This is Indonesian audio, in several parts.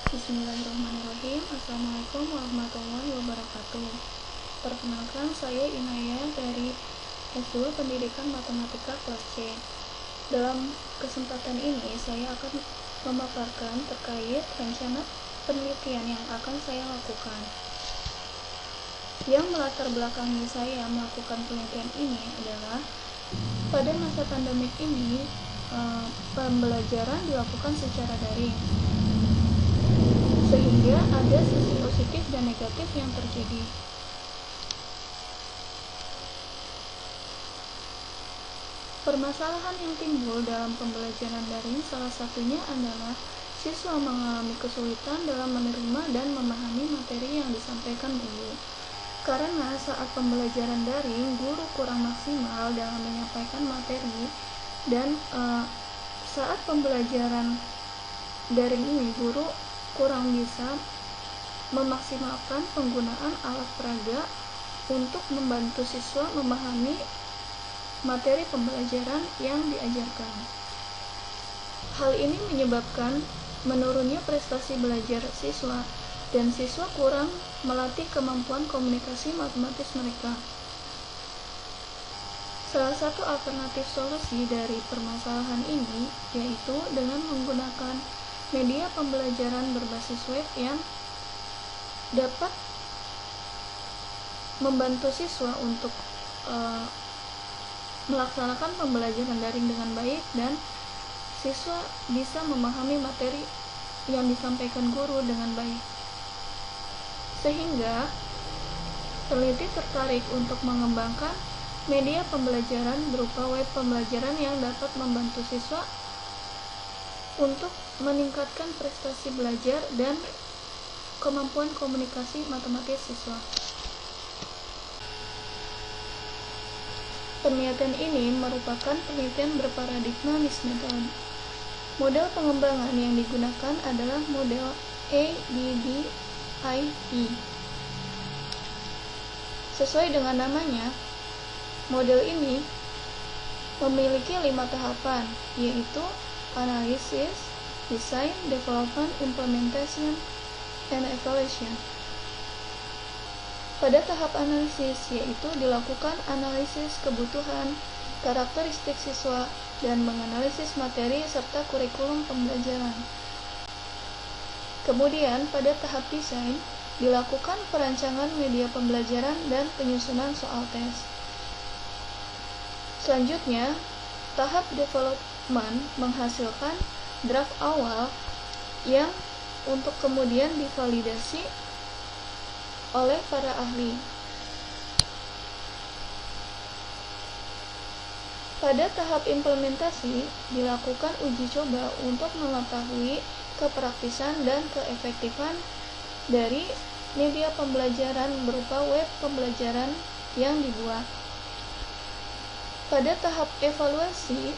Bismillahirrahmanirrahim. Assalamualaikum warahmatullahi wabarakatuh. Perkenalkan, saya Inaya dari S2 Pendidikan Matematika kelas C. Dalam kesempatan ini, saya akan memaparkan terkait rencana penelitian yang akan saya lakukan. Yang melatar belakangi saya melakukan penelitian ini adalah pada masa pandemik ini, pembelajaran dilakukan secara daring, sehingga ada sisi positif dan negatif yang terjadi. Permasalahan yang timbul dalam pembelajaran daring salah satunya adalah siswa mengalami kesulitan dalam menerima dan memahami materi yang disampaikan guru. Karena saat pembelajaran daring, guru kurang maksimal dalam menyampaikan materi, dan saat pembelajaran daring ini guru kurang bisa memaksimalkan penggunaan alat peraga untuk membantu siswa memahami materi pembelajaran yang diajarkan. Hal ini menyebabkan menurunnya prestasi belajar siswa, dan siswa kurang melatih kemampuan komunikasi matematis mereka. Salah satu alternatif solusi dari permasalahan ini yaitu dengan menggunakan media pembelajaran berbasis web yang dapat membantu siswa untuk melaksanakan pembelajaran daring dengan baik, dan siswa bisa memahami materi yang disampaikan guru dengan baik. Sehingga peneliti tertarik untuk mengembangkan media pembelajaran berupa web pembelajaran yang dapat membantu siswa untuk meningkatkan prestasi belajar dan kemampuan komunikasi matematis siswa. Penelitian ini merupakan penelitian berparadigma mixed method. Model pengembangan yang digunakan adalah model ADDIE. Sesuai dengan namanya, model ini memiliki 5 tahapan, yaitu Analysis, Design, Development, Implementation, and Evaluation. Pada tahap analisis, yaitu dilakukan analisis kebutuhan, karakteristik siswa, dan menganalisis materi serta kurikulum pembelajaran. Kemudian, pada tahap desain, dilakukan perancangan media pembelajaran dan penyusunan soal tes. Selanjutnya, tahap development menghasilkan draft awal yang untuk kemudian divalidasi oleh para ahli. Pada tahap implementasi, dilakukan uji coba untuk mengetahui kepraktisan dan keefektifan dari media pembelajaran berupa web pembelajaran yang dibuat. Pada tahap evaluasi,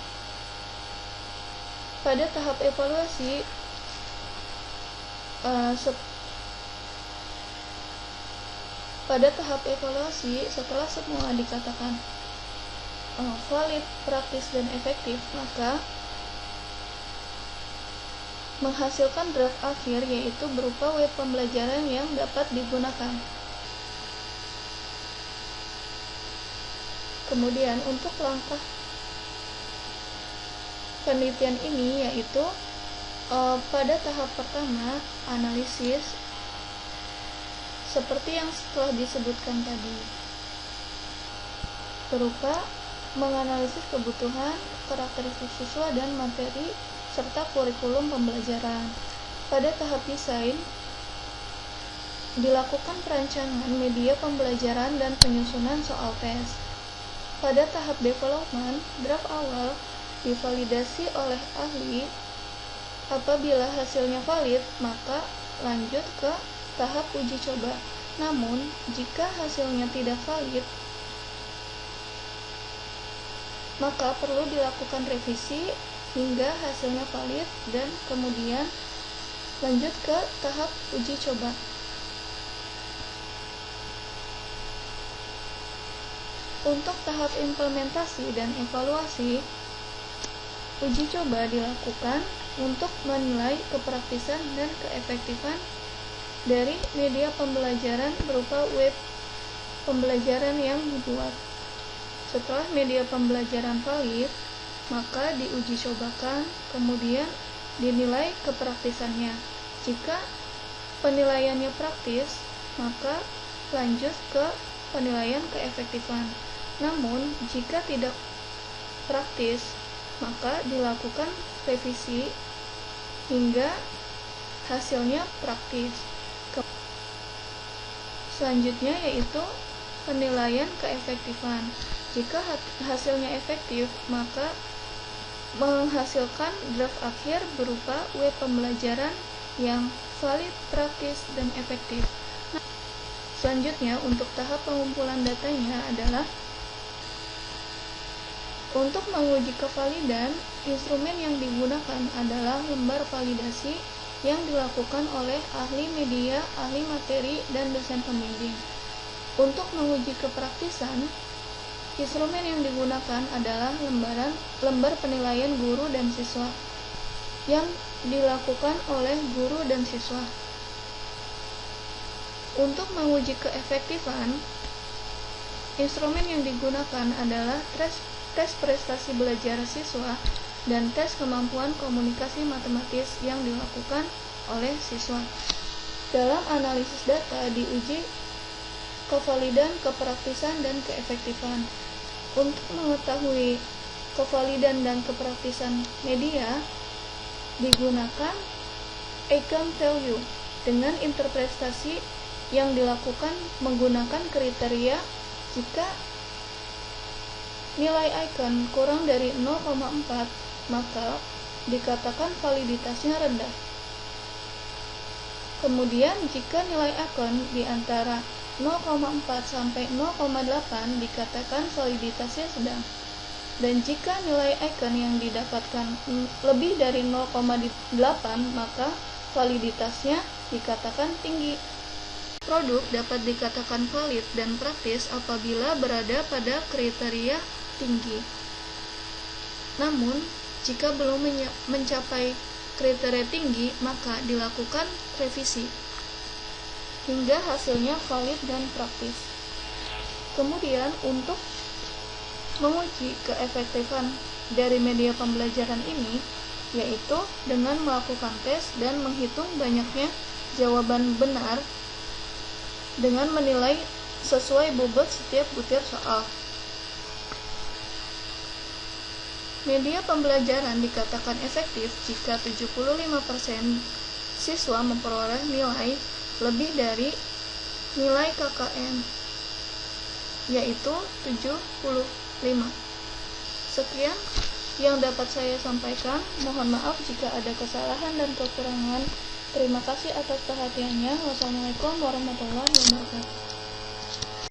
setelah semua dikatakan valid, praktis, dan efektif, maka menghasilkan draft akhir, yaitu berupa web pembelajaran yang dapat digunakan. Kemudian untuk langkah penelitian ini yaitu pada tahap pertama analisis, seperti yang telah disebutkan tadi, berupa menganalisis kebutuhan, karakteristik siswa, dan materi serta kurikulum pembelajaran. Pada tahap desain, dilakukan perancangan media pembelajaran dan penyusunan soal tes. Pada tahap development, draft awal divalidasi oleh ahli. Apabila hasilnya valid, maka lanjut ke tahap uji coba. Namun, jika hasilnya tidak valid, maka perlu dilakukan revisi hingga hasilnya valid, dan kemudian lanjut ke tahap uji coba. Untuk tahap implementasi dan evaluasi, uji coba dilakukan untuk menilai kepraktisan dan keefektifan dari media pembelajaran berupa web pembelajaran yang dibuat. Setelah media pembelajaran valid, maka diuji cobakan, kemudian dinilai kepraktisannya. Jika penilaiannya praktis, maka lanjut ke penilaian keefektifan. Namun, jika tidak praktis, maka dilakukan revisi hingga hasilnya praktis. Selanjutnya yaitu penilaian keefektifan. Jika hasilnya efektif, maka menghasilkan draft akhir berupa web pembelajaran yang valid, praktis, dan efektif. Nah, selanjutnya untuk tahap pengumpulan datanya adalah untuk menguji kevalidan, instrumen yang digunakan adalah lembar validasi yang dilakukan oleh ahli media, ahli materi, dan dosen pembimbing. Untuk menguji kepraktisan, instrumen yang digunakan adalah lembar penilaian guru dan siswa yang dilakukan oleh guru dan siswa. Untuk menguji keefektifan, instrumen yang digunakan adalah tes prestasi belajar siswa dan tes kemampuan komunikasi matematis yang dilakukan oleh siswa. Dalam analisis data diuji kevalidan, kepraktisan, dan keefektifan. Untuk mengetahui kevalidan dan kepraktisan media, digunakan Eigen value dengan interpretasi yang dilakukan menggunakan kriteria jika nilai Eigen kurang dari 0,4, maka dikatakan validitasnya rendah. Kemudian jika nilai Eigen di antara 0,4 sampai 0,8 dikatakan validitasnya sedang. Dan jika nilai Eigen yang didapatkan lebih dari 0,8, maka validitasnya dikatakan tinggi. Produk dapat dikatakan valid dan praktis apabila berada pada kriteria tinggi. Namun, jika belum mencapai kriteria tinggi, maka dilakukan revisi hingga hasilnya valid dan praktis. Kemudian, untuk menguji keefektifan dari media pembelajaran ini, yaitu dengan melakukan tes dan menghitung banyaknya jawaban benar dengan menilai sesuai bobot setiap butir soal. Media pembelajaran dikatakan efektif jika 75% siswa memperoleh nilai lebih dari nilai KKM, yaitu 75. Sekian yang dapat saya sampaikan. Mohon maaf jika ada kesalahan dan kekurangan. Terima kasih atas perhatiannya. Wassalamualaikum warahmatullahi wabarakatuh.